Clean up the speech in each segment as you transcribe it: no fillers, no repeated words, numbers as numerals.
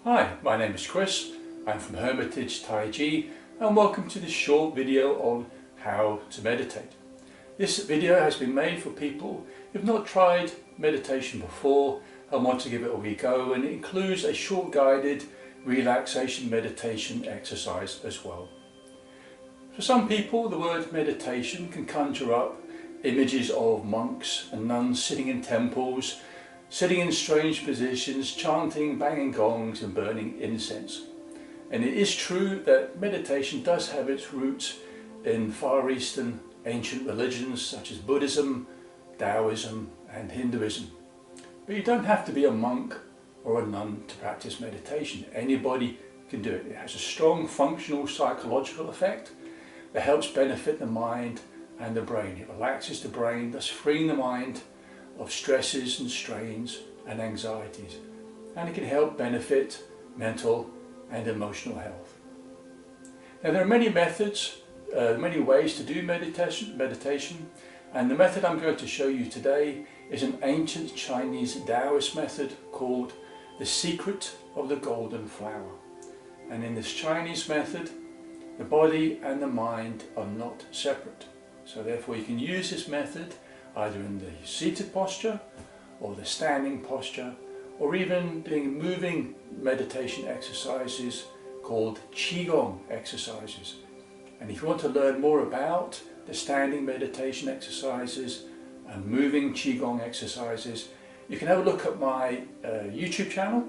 Hi, my name is Chris. I'm from Hermitage Taiji and welcome to this short video on how to meditate. This video has been made for people who've not tried meditation before and want to give it a wee go, and it includes a short guided relaxation meditation exercise as well. For some people, the word meditation can conjure up images of monks and nuns sitting in temples, sitting in strange positions, chanting, banging gongs and burning incense. And it is true that meditation does have its roots in Far Eastern ancient religions such as Buddhism, Daoism and Hinduism. But you don't have to be a monk or a nun to practice meditation. Anybody can do it. It has a strong functional psychological effect that helps benefit the mind and the brain. It relaxes the brain, thus freeing the mind of stresses and strains and anxieties. And it can help benefit mental and emotional health. Now there are many methods, many ways to do meditation, and the method I'm going to show you today is an ancient Chinese Daoist method called the secret of the golden flower. And in this Chinese method, the body and the mind are not separate. So therefore you can use this method either in the seated posture or the standing posture, or even doing moving meditation exercises called Qigong exercises. And if you want to learn more about the standing meditation exercises and moving Qigong exercises, you can have a look at my YouTube channel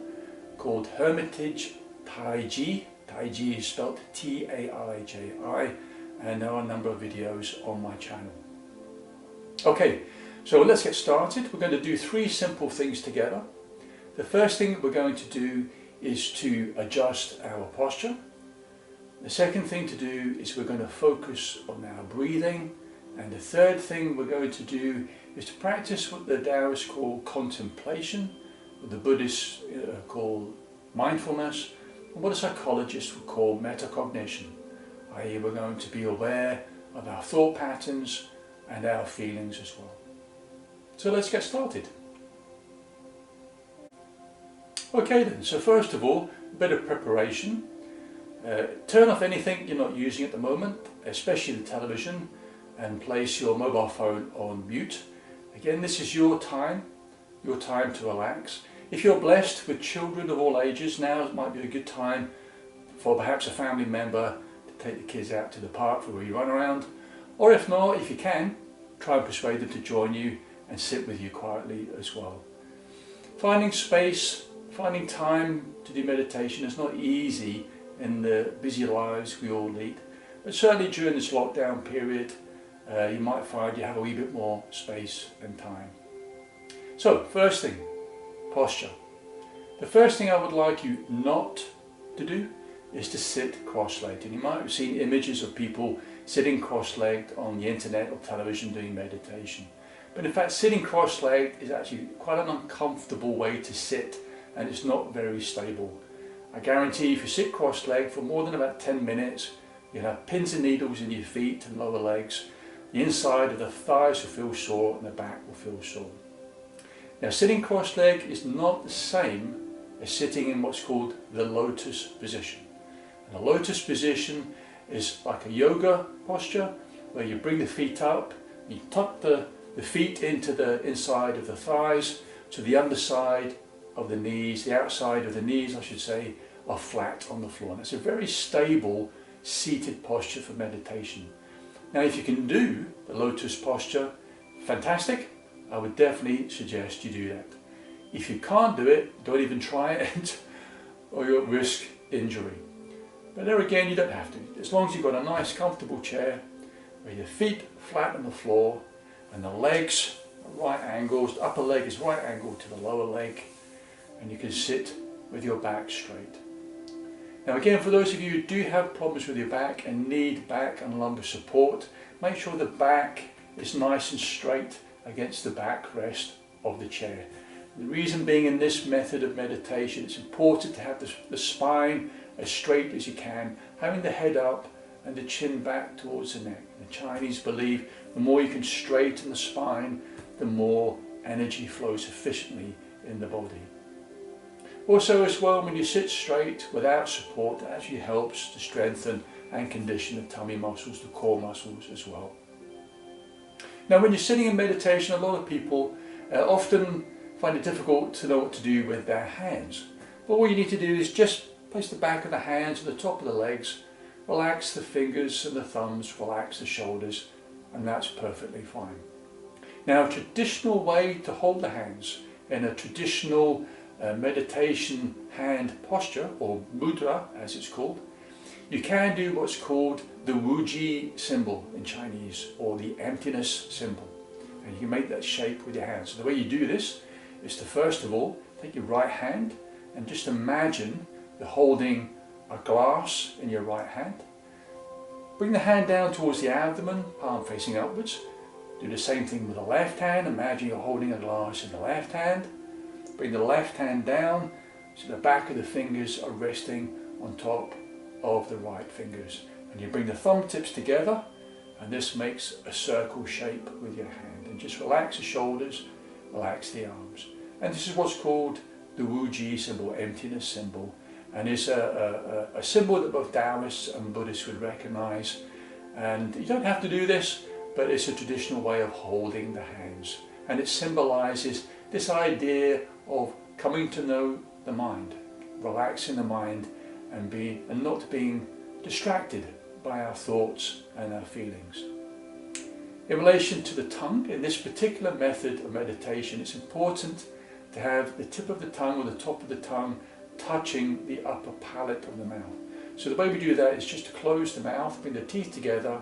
called Hermitage Taiji. Taiji is spelled T-A-I-J-I, and there are a number of videos on my channel. Okay, so let's get started. We're going to do three simple things together. The first thing we're going to do is to adjust our posture. The second thing to do is we're going to focus on our breathing. And the third thing we're going to do is to practice what the Taoists call contemplation, what the Buddhists call mindfulness, and what a psychologist would call metacognition, i.e. we're going to be aware of our thought patterns and our feelings as well. So let's get started. Okay then, so first of all, a bit of preparation. Turn off anything you're not using at the moment, especially the television, and place your mobile phone on mute. Again, this is your time to relax. If you're blessed with children of all ages, now might be a good time for perhaps a family member to take the kids out to the park for a wee run around. Or if not, if you can, try and persuade them to join you and sit with you quietly as well. Finding space, finding time to do meditation is not easy in the busy lives we all lead, but certainly during this lockdown period you might find you have a wee bit more space and time. So first thing, posture. The first thing I would like you not to do is to sit cross-legged. And you might have seen images of people sitting cross-legged on the internet or television doing meditation. But in fact, sitting cross-legged is actually quite an uncomfortable way to sit, and it's not very stable. I guarantee if you sit cross-legged for more than about 10 minutes, you'll have pins and needles in your feet and lower legs. The inside of the thighs will feel sore and the back will feel sore. Now, sitting cross-legged is not the same as sitting in what's called the lotus position. And the lotus position is like a yoga posture where you bring the feet up, you tuck the feet into the inside of the thighs, so the underside of the knees, the outside of the knees I should say, are flat on the floor. And it's a very stable seated posture for meditation. Now if you can do the lotus posture, fantastic. I would definitely suggest you do that. If you can't do it, don't even try it or you'll risk injury. But there again, you don't have to. As long as you've got a nice comfortable chair where your feet flat on the floor and the legs are right angles, the upper leg is right angled to the lower leg, and you can sit with your back straight. Now again, for those of you who do have problems with your back and need back and lumbar support, make sure the back is nice and straight against the backrest of the chair. The reason being, in this method of meditation, it's important to have the spine as straight as you can, having the head up and the chin back towards the neck. The Chinese believe the more you can straighten the spine, the more energy flows efficiently in the body. Also as well, when you sit straight without support, it actually helps to strengthen and condition the tummy muscles, the core muscles as well. Now when you're sitting in meditation, a lot of people often find it difficult to know what to do with their hands. But all you need to do is just place the back of the hands on the top of the legs, relax the fingers and the thumbs, relax the shoulders, and that's perfectly fine. Now a traditional way to hold the hands in a traditional meditation hand posture, or mudra as it's called, you can do what's called the Wuji symbol in Chinese, or the emptiness symbol. And you can make that shape with your hands. So the way you do this is to first of all take your right hand and just imagine you're holding a glass in your right hand. Bring the hand down towards the abdomen, palm facing upwards. Do the same thing with the left hand. Imagine you're holding a glass in the left hand. Bring the left hand down so the back of the fingers are resting on top of the right fingers. And you bring the thumb tips together, and this makes a circle shape with your hand. And just relax the shoulders, relax the arms. And this is what's called the Wuji symbol, emptiness symbol. And it's a symbol that both Daoists and Buddhists would recognize. And you don't have to do this, but it's a traditional way of holding the hands. And it symbolizes this idea of coming to know the mind, relaxing the mind, and not being distracted by our thoughts and our feelings. In relation to the tongue, in this particular method of meditation, it's important to have the tip of the tongue or the top of the tongue touching the upper palate of the mouth. So the way we do that is just to close the mouth, bring the teeth together,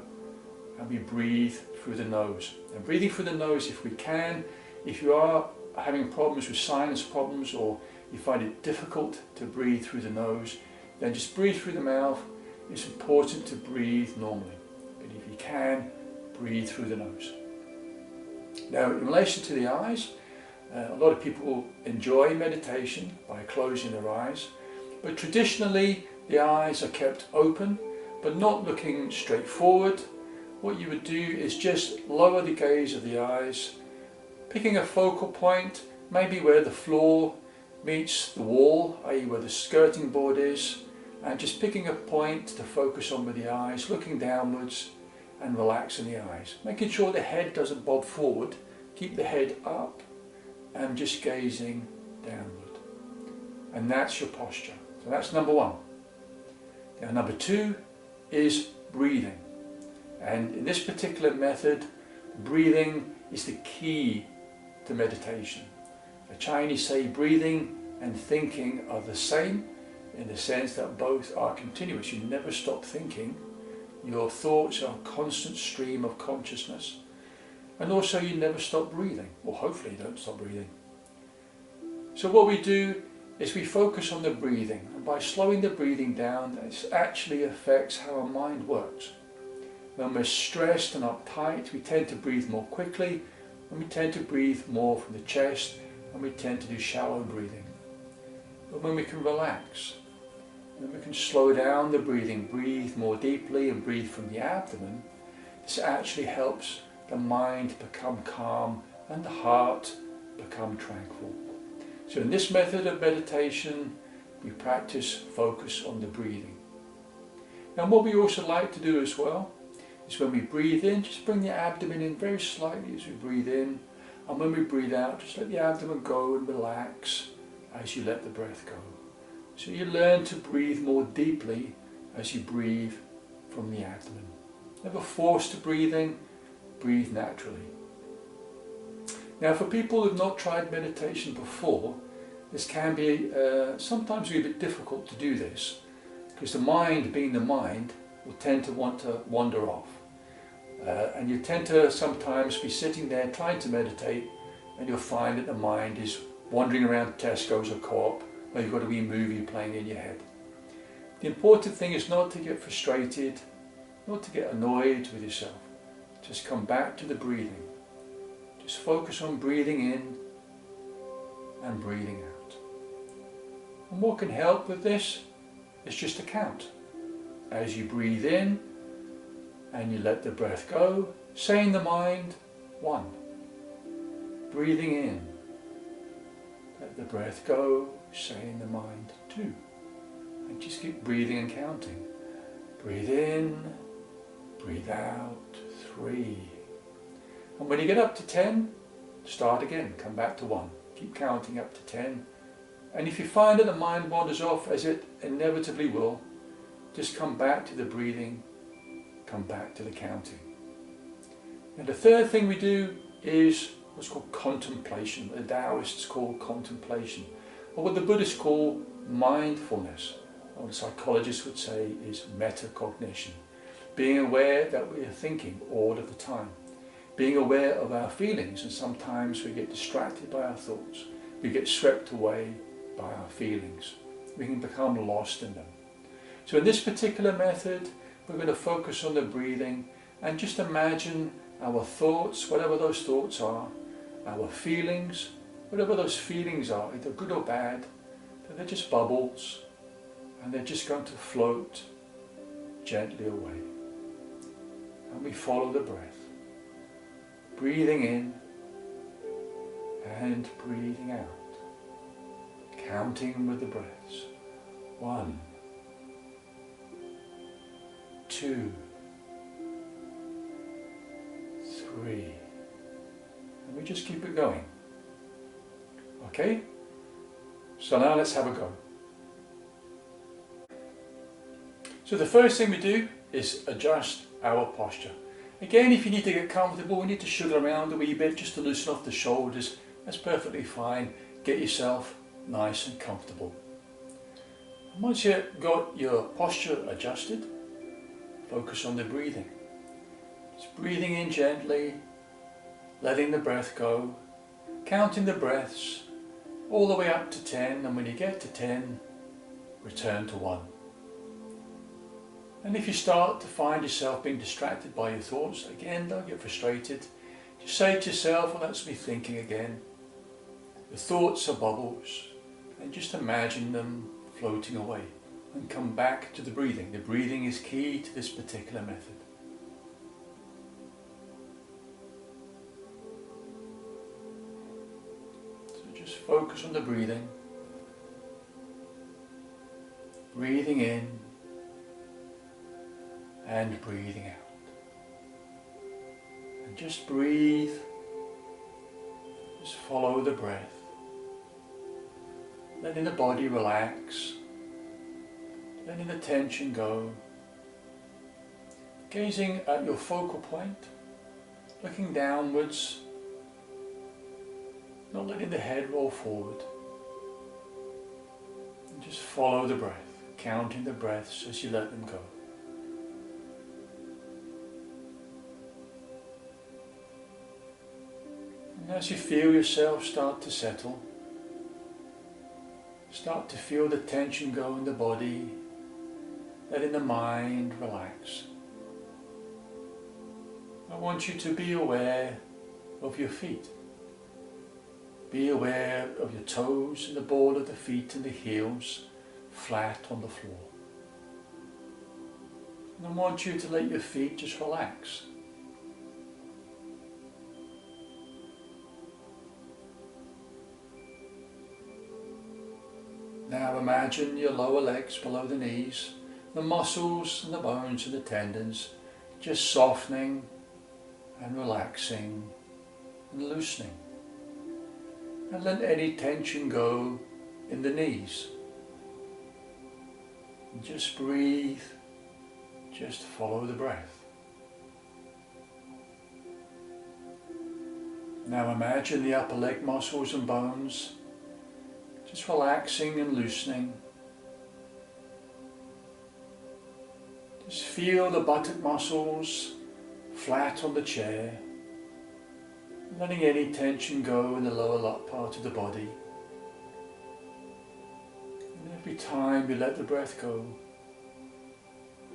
and we breathe through the nose. And breathing through the nose, if we can, if you are having problems with sinus problems, or you find it difficult to breathe through the nose, then just breathe through the mouth. It's important to breathe normally, but if you can, breathe through the nose. Now in relation to the eyes, a lot of people enjoy meditation by closing their eyes, but traditionally the eyes are kept open but not looking straight forward. What you would do is just lower the gaze of the eyes, picking a focal point, maybe where the floor meets the wall, i.e. where the skirting board is, and just picking a point to focus on with the eyes, looking downwards and relaxing the eyes. Making sure the head doesn't bob forward, keep the head up and just gazing downward. And that's your posture. So that's number one. Now number two is breathing. And in this particular method, breathing is the key to meditation. The Chinese say breathing and thinking are the same, in the sense that both are continuous. You never stop thinking. Your thoughts are a constant stream of consciousness. And also you never stop breathing, or hopefully you don't stop breathing. So what we do is we focus on the breathing, and by slowing the breathing down, this actually affects how our mind works. When we're stressed and uptight, we tend to breathe more quickly, and we tend to breathe more from the chest, and we tend to do shallow breathing. But when we can relax, when we can slow down the breathing, breathe more deeply and breathe from the abdomen, this actually helps the mind become calm and the heart become tranquil. So in this method of meditation, we practice focus on the breathing. And what we also like to do as well is when we breathe in, just bring the abdomen in very slightly as we breathe in, and when we breathe out, just let the abdomen go and relax as you let the breath go. So you learn to breathe more deeply as you breathe from the abdomen. Never force the breathing, breathe naturally. Now for people who have not tried meditation before, this can be sometimes a bit difficult to do this, because the mind, being the mind, will tend to want to wander off. And you tend to sometimes be sitting there trying to meditate, and you'll find that the mind is wandering around Tesco's or Co-op, or you've got a wee movie playing in your head. The important thing is not to get frustrated, not to get annoyed with yourself. Just come back to the breathing. Just focus on breathing in and breathing out. And what can help with this is just to count. As you breathe in and you let the breath go, say in the mind, 1. Breathing in, let the breath go, say in the mind 2. And just keep breathing and counting. Breathe in, breathe out, 3. And when you get up to 10, start again, come back to 1. Keep counting up to 10. And if you find that the mind wanders off, as it inevitably will, just come back to the breathing, come back to the counting. And the third thing we do is what's called contemplation, what the Daoists call contemplation, or what the Buddhists call mindfulness, or the psychologists would say is metacognition. Being aware that we are thinking all of the time. Being aware of our feelings, and sometimes we get distracted by our thoughts. We get swept away by our feelings. We can become lost in them. So in this particular method, we're going to focus on the breathing and just imagine our thoughts, whatever those thoughts are, our feelings, whatever those feelings are, either good or bad, that they're just bubbles and they're just going to float gently away. And we follow the breath, breathing in and breathing out, counting with the breaths. 1, 2, 3, and we just keep it going. Okay? So now let's have a go. So the first thing we do is adjust our posture. Again, if you need to get comfortable, we need to sugar around a wee bit just to loosen off the shoulders. That's perfectly fine. Get yourself nice and comfortable. And once you've got your posture adjusted, focus on the breathing. Just breathing in gently, letting the breath go, counting the breaths all the way up to 10, and when you get to 10, return to 1. And if you start to find yourself being distracted by your thoughts, again, don't get frustrated. Just say to yourself, well, that's me thinking again. The thoughts are bubbles, and just imagine them floating away. And come back to the breathing. The breathing is key to this particular method. So just focus on the breathing. Breathing in and breathing out. And just breathe. Just follow the breath. Letting the body relax. Letting the tension go. Gazing at your focal point. Looking downwards. Not letting the head roll forward. And just follow the breath. Counting the breaths as you let them go. And as you feel yourself start to settle, start to feel the tension go in the body, letting the mind relax. I want you to be aware of your feet. Be aware of your toes and the ball of the feet and the heels flat on the floor. And I want you to let your feet just relax. Now imagine your lower legs below the knees, the muscles and the bones and the tendons just softening and relaxing and loosening. And let any tension go in the knees. And just breathe, just follow the breath. Now imagine the upper leg muscles and bones just relaxing and loosening. Just feel the buttock muscles flat on the chair, letting any tension go in the lower part of the body. And every time you let the breath go,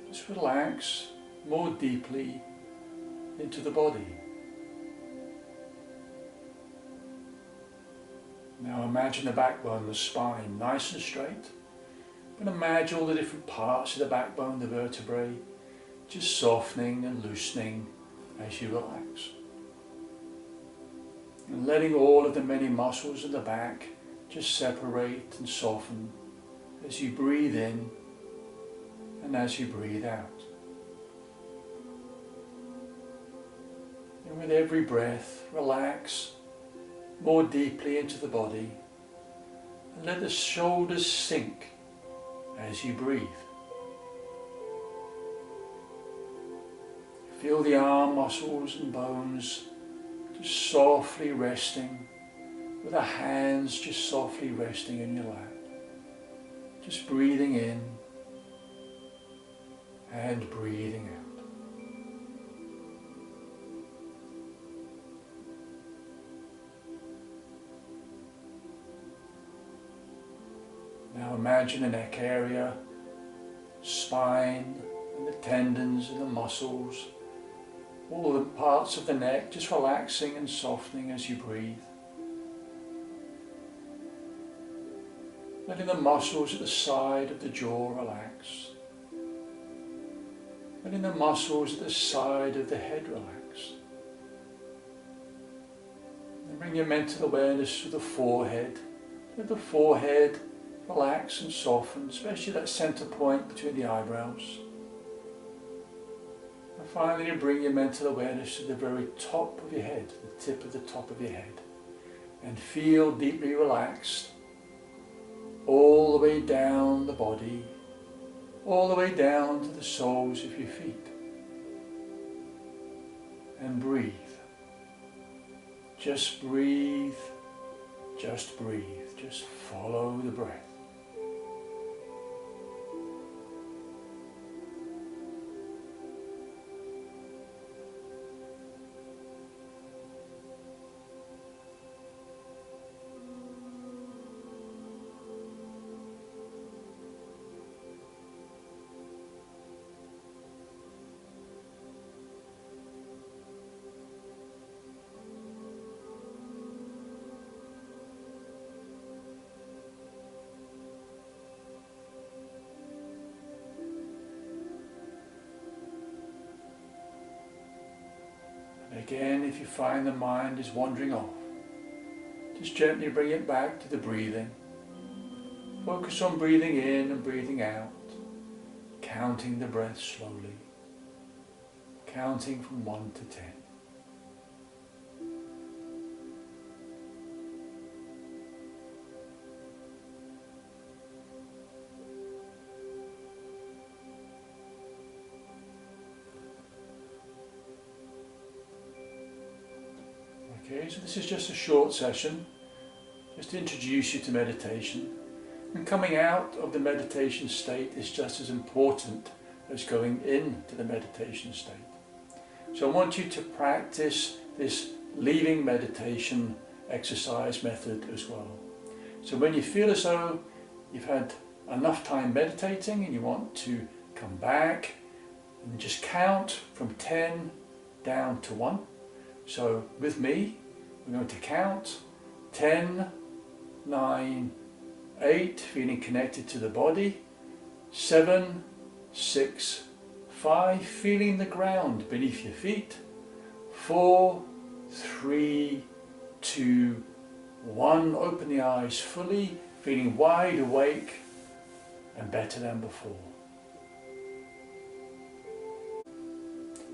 just relax more deeply into the body. Now imagine the backbone, the spine, nice and straight. And imagine all the different parts of the backbone, the vertebrae, just softening and loosening as you relax. And letting all of the many muscles in the back just separate and soften as you breathe in and as you breathe out. And with every breath, relax more deeply into the body and let the shoulders sink as you breathe. Feel the arm muscles and bones just softly resting, with the hands just softly resting in your lap. Just breathing in and breathing out. Now imagine the neck area, spine and the tendons and the muscles, all the parts of the neck just relaxing and softening as you breathe. Letting the muscles at the side of the jaw relax. Letting the muscles at the side of the head relax. And bring your mental awareness to the forehead. Let the forehead relax and soften, especially that center point between the eyebrows. And finally, bring your mental awareness to the very top of your head, the tip of the top of your head. And feel deeply relaxed all the way down the body, all the way down to the soles of your feet. And breathe. Just breathe, just breathe, just follow the breath. Again, if you find the mind is wandering off, just gently bring it back to the breathing. Focus on breathing in and breathing out, counting the breath slowly, counting from 1 to 10. Okay, so this is just a short session, just to introduce you to meditation. And coming out of the meditation state is just as important as going into the meditation state. So I want you to practice this leaving meditation exercise method as well. So when you feel as though you've had enough time meditating and you want to come back and just count from 10 down to 1. So with me, we're going to count 10, 9, 8, feeling connected to the body, 7, 6, 5, feeling the ground beneath your feet, 4, 3, 2, 1, open the eyes fully, feeling wide awake and better than before.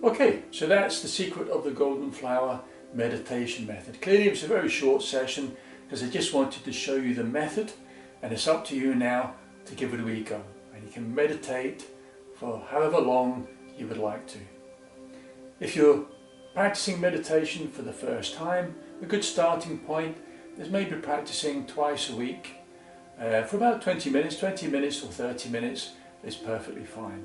Okay, so that's the secret of the golden flower meditation method. Clearly it was a very short session because I just wanted to show you the method, and it's up to you now to give it a wee go. And you can meditate for however long you would like to. If you're practicing meditation for the first time, a good starting point is maybe practicing twice a week for about 20 minutes or 30 minutes is perfectly fine.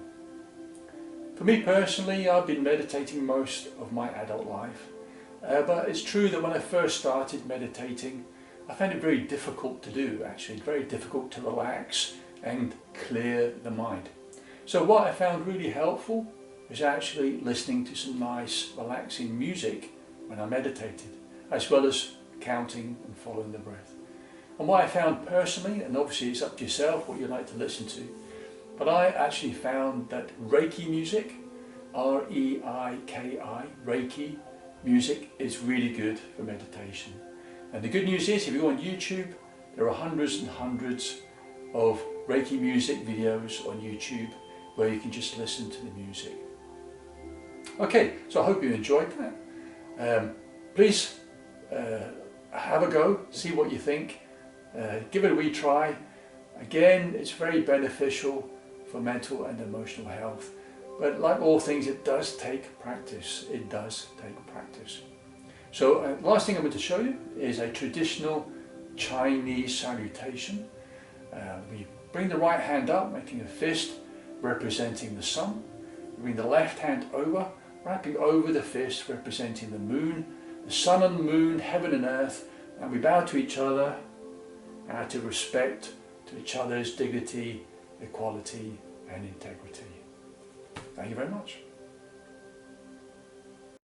For me personally, I've been meditating most of my adult life, but it's true that when I first started meditating, I found it very difficult to do, actually, very difficult to relax and clear the mind. So what I found really helpful was actually listening to some nice relaxing music when I meditated, as well as counting and following the breath. And what I found personally, and obviously it's up to yourself what you like to listen to, but I actually found that Reiki music, R-E-I-K-I, Reiki music is really good for meditation. And the good news is, if you go on YouTube There are hundreds and hundreds of Reiki music videos on YouTube where you can just listen to the music. Okay, so I hope you enjoyed that. Please have a go, see what you think, give it a wee try. Again, it's very beneficial for mental and emotional health, but like all things, it does take practice. It does take practice. So last thing I'm going to show you is a traditional Chinese salutation. We bring the right hand up, making a fist representing the sun. We bring the left hand over, wrapping over the fist representing the moon, the sun and the moon, heaven and earth, and we bow to each other out of respect to each other's dignity, equality and integrity. Thank you very much.